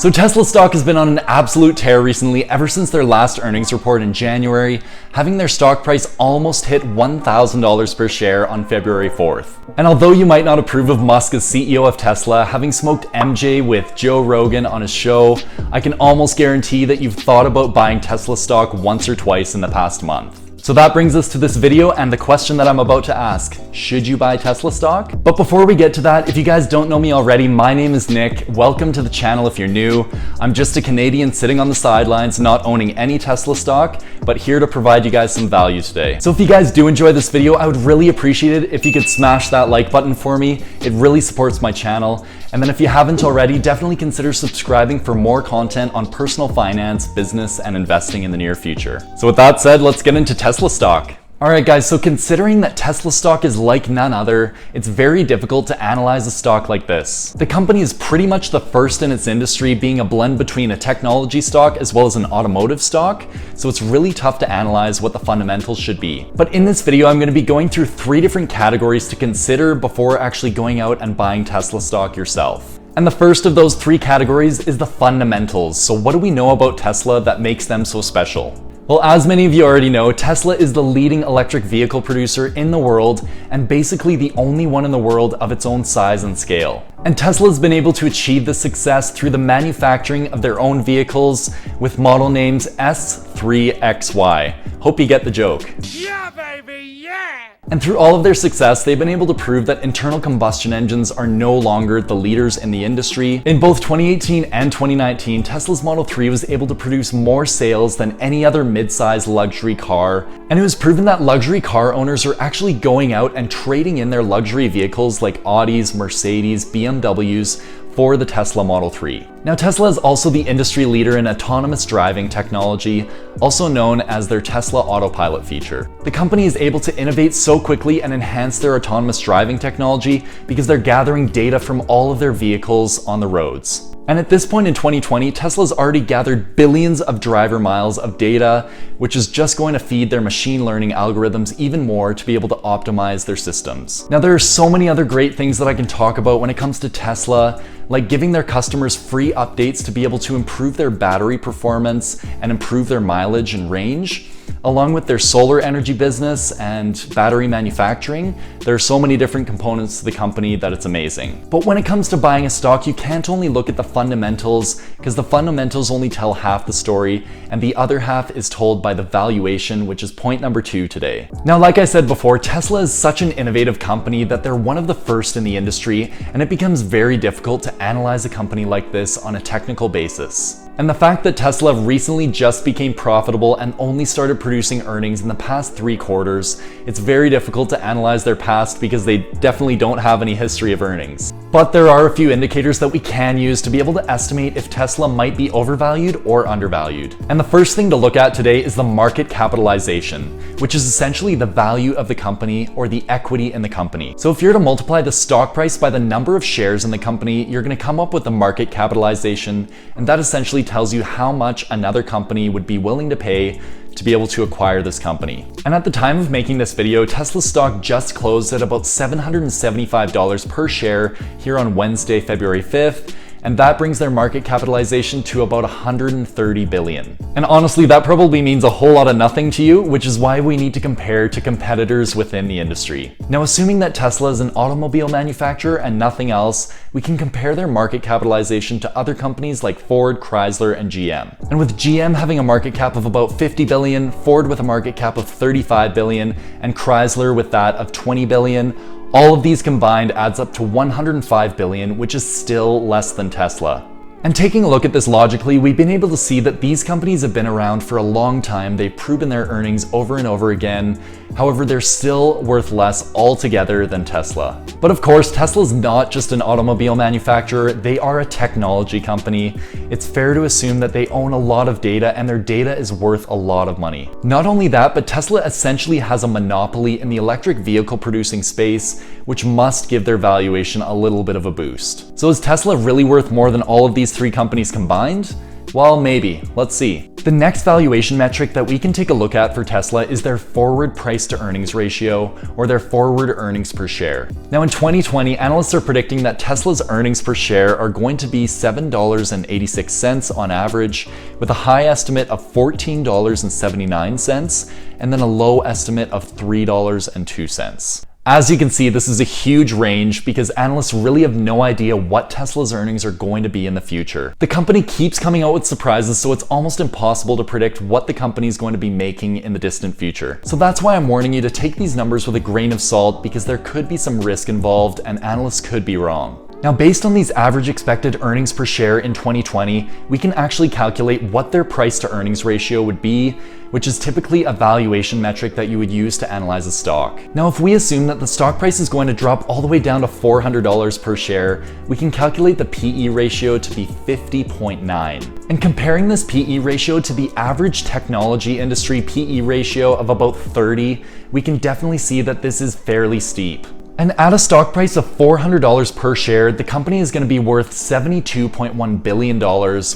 So Tesla stock has been on an absolute tear recently ever since their last earnings report in January, having their stock price almost hit $1,000 per share on February 4th. And although you might not approve of Musk as CEO of Tesla, having smoked MJ with Joe Rogan on his show, I can almost guarantee that you've thought about buying Tesla stock once or twice in the past month. So that brings us to this video and the question that I'm about to ask. Should you buy Tesla stock? But before we get to that, if you guys don't know me already, my name is Nick. Welcome to the channel if you're new. I'm just a Canadian sitting on the sidelines, not owning any Tesla stock, but here to provide you guys some value today. So if you guys do enjoy this video, I would really appreciate it if you could smash that like button for me. It really supports my channel. And then if you haven't already, definitely consider subscribing for more content on personal finance, business, and investing in the near future. So with that said, let's get into Tesla stock. Alright guys, so considering that Tesla stock is like none other, it's very difficult to analyze a stock like this. The company is pretty much the first in its industry, being a blend between a technology stock as well as an automotive stock, so it's really tough to analyze what the fundamentals should be. But in this video, I'm going to be going through 3 different categories to consider before actually going out and buying Tesla stock yourself. And the first of those 3 categories is the fundamentals. So what do we know about Tesla that makes them so special? Well, as many of you already know, Tesla is the leading electric vehicle producer in the world and basically the only one in the world of its own size and scale. And Tesla has been able to achieve this success through the manufacturing of their own vehicles with model names S3XY. Hope you get the joke. Yeah, baby, yeah! And through all of their success, they've been able to prove that internal combustion engines are no longer the leaders in the industry. In both 2018 and 2019, Tesla's Model 3 was able to produce more sales than any other mid-size luxury car. And it was proven that luxury car owners are actually going out and trading in their luxury vehicles like Audis, Mercedes, BMWs, for the Tesla Model 3. Now, Tesla is also the industry leader in autonomous driving technology, also known as their Tesla Autopilot feature. The company is able to innovate so quickly and enhance their autonomous driving technology because they're gathering data from all of their vehicles on the roads. And at this point in 2020, Tesla's already gathered billions of driver miles of data, which is just going to feed their machine learning algorithms even more to be able to optimize their systems. Now, there are so many other great things that I can talk about when it comes to Tesla, like giving their customers free updates to be able to improve their battery performance and improve their mileage and range. Along with their solar energy business and battery manufacturing, there are so many different components to the company that it's amazing. But when it comes to buying a stock, you can't only look at the fundamentals, because the fundamentals only tell half the story, and the other half is told by the valuation, which is point number 2 today. Now, like I said before, Tesla is such an innovative company that they're one of the first in the industry, and it becomes very difficult to analyze a company like this on a technical basis. And the fact that Tesla recently just became profitable and only started producing earnings in the past 3 quarters, it's very difficult to analyze their past because they definitely don't have any history of earnings. But there are a few indicators that we can use to be able to estimate if Tesla might be overvalued or undervalued. And the first thing to look at today is the market capitalization, which is essentially the value of the company or the equity in the company. So if you're to multiply the stock price by the number of shares in the company, you're going to come up with the market capitalization, and that essentially tells you how much another company would be willing to pay to be able to acquire this company. And at the time of making this video, Tesla's stock just closed at about $775 per share here on Wednesday, February 5th. And that brings their market capitalization to about 130 billion. And honestly, that probably means a whole lot of nothing to you, which is why we need to compare to competitors within the industry. Now, assuming that Tesla is an automobile manufacturer and nothing else, we can compare their market capitalization to other companies like Ford, Chrysler, and GM. And with GM having a market cap of about 50 billion, Ford with a market cap of 35 billion, and Chrysler with that of 20 billion, all of these combined adds up to 105 billion, which is still less than Tesla. And taking a look at this logically, we've been able to see that these companies have been around for a long time. They've proven their earnings over and over again. However, they're still worth less altogether than Tesla. But of course, Tesla's not just an automobile manufacturer, they are a technology company. It's fair to assume that they own a lot of data and their data is worth a lot of money. Not only that, but Tesla essentially has a monopoly in the electric vehicle producing space, which must give their valuation a little bit of a boost. So is Tesla really worth more than all of these 3 companies combined? Well, maybe. Let's see. The next valuation metric that we can take a look at for Tesla is their forward price to earnings ratio, or their forward earnings per share. Now in 2020, analysts are predicting that Tesla's earnings per share are going to be $7.86 on average, with a high estimate of $14.79 and then a low estimate of $3.02. As you can see, this is a huge range because analysts really have no idea what Tesla's earnings are going to be in the future. The company keeps coming out with surprises, so it's almost impossible to predict what the company is going to be making in the distant future. So that's why I'm warning you to take these numbers with a grain of salt, because there could be some risk involved and analysts could be wrong. Now, based on these average expected earnings per share in 2020, we can actually calculate what their price to earnings ratio would be, which is typically a valuation metric that you would use to analyze a stock. Now, if we assume that the stock price is going to drop all the way down to $400 per share, we can calculate the PE ratio to be 50.9. And comparing this PE ratio to the average technology industry PE ratio of about 30, we can definitely see that this is fairly steep. And at a stock price of $400 per share, the company is going to be worth $72.1 billion,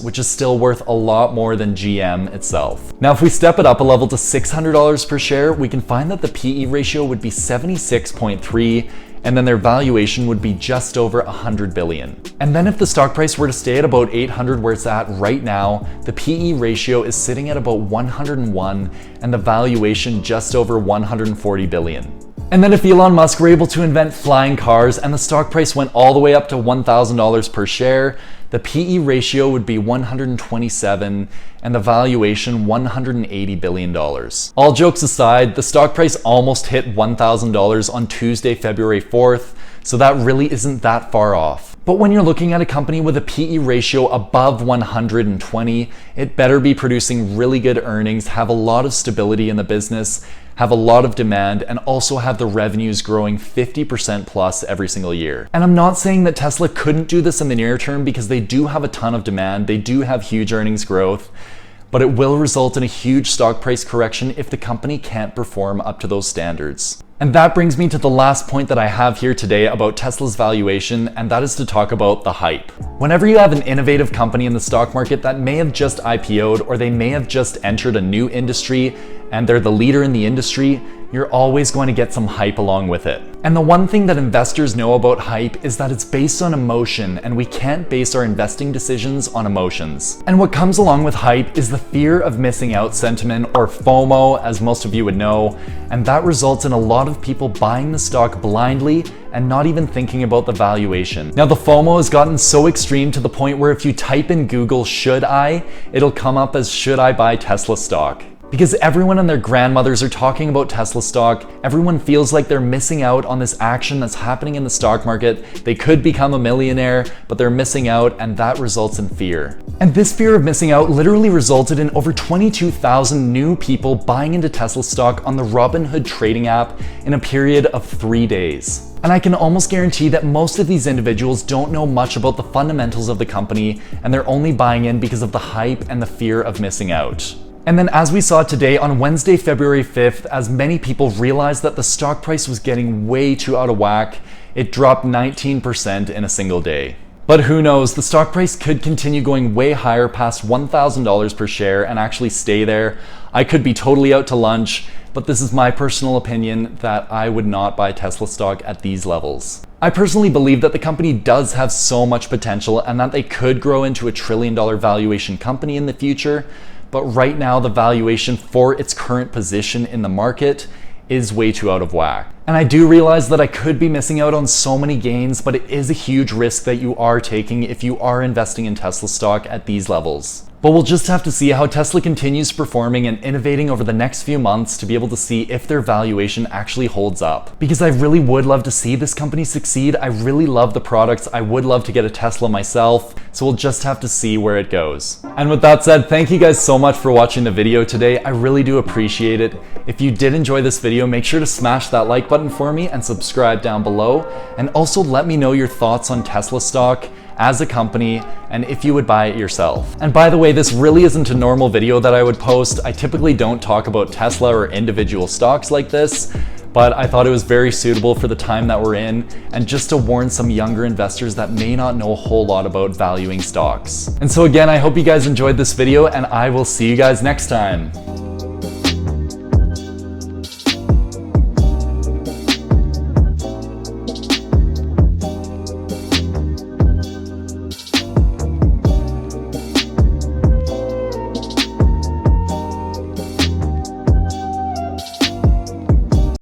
which is still worth a lot more than GM itself. Now, if we step it up a level to $600 per share, we can find that the PE ratio would be 76.3, and then their valuation would be just over $100 billion. And then if the stock price were to stay at about 800 where it's at right now, the PE ratio is sitting at about 101, and the valuation just over $140 billion. And then if Elon Musk were able to invent flying cars and the stock price went all the way up to $1,000 per share, the PE ratio would be 127 and the valuation $180 billion. All jokes aside, the stock price almost hit $1,000 on Tuesday, February 4th, so that really isn't that far off. But when you're looking at a company with a PE ratio above 120, it better be producing really good earnings, have a lot of stability in the business, have a lot of demand, and also have the revenues growing 50% plus every single year. And I'm not saying that Tesla couldn't do this in the near term, because they do have a ton of demand, they do have huge earnings growth, but it will result in a huge stock price correction if the company can't perform up to those standards. And that brings me to the last point that I have here today about Tesla's valuation, and that is to talk about the hype. Whenever you have an innovative company in the stock market that may have just IPO'd, or they may have just entered a new industry and they're the leader in the industry, you're always going to get some hype along with it. And the one thing that investors know about hype is that it's based on emotion, and we can't base our investing decisions on emotions. And what comes along with hype is the fear of missing out sentiment, or FOMO, as most of you would know, and that results in a lot of people buying the stock blindly and not even thinking about the valuation. Now, the FOMO has gotten so extreme to the point where if you type in Google "should I," it'll come up as "should I buy Tesla stock?" Because everyone and their grandmothers are talking about Tesla stock, everyone feels like they're missing out on this action that's happening in the stock market. They could become a millionaire, but they're missing out, and that results in fear. And this fear of missing out literally resulted in over 22,000 new people buying into Tesla stock on the Robinhood trading app in a period of 3 days. And I can almost guarantee that most of these individuals don't know much about the fundamentals of the company, and they're only buying in because of the hype and the fear of missing out. And then, as we saw today on Wednesday, February 5th, as many people realized that the stock price was getting way too out of whack, it dropped 19% in a single day. But who knows, the stock price could continue going way higher past $1,000 per share and actually stay there. I could be totally out to lunch, but this is my personal opinion that I would not buy Tesla stock at these levels. I personally believe that the company does have so much potential and that they could grow into a $1 trillion valuation company in the future, but right now the valuation for its current position in the market is way too out of whack. And I do realize that I could be missing out on so many gains, but it is a huge risk that you are taking if you are investing in Tesla stock at these levels. But we'll just have to see how Tesla continues performing and innovating over the next few months to be able to see if their valuation actually holds up. Because I really would love to see this company succeed. I really love the products. I would love to get a Tesla myself. So we'll just have to see where it goes. And with that said, thank you guys so much for watching the video today. I really do appreciate it. If you did enjoy this video, make sure to smash that like button for me and subscribe down below. And also let me know your thoughts on Tesla stock as a company, and if you would buy it yourself. And by the way, this really isn't a normal video that I would post. I typically don't talk about Tesla or individual stocks like this, but I thought it was very suitable for the time that we're in and just to warn some younger investors that may not know a whole lot about valuing stocks. And so again, I hope you guys enjoyed this video and I will see you guys next time.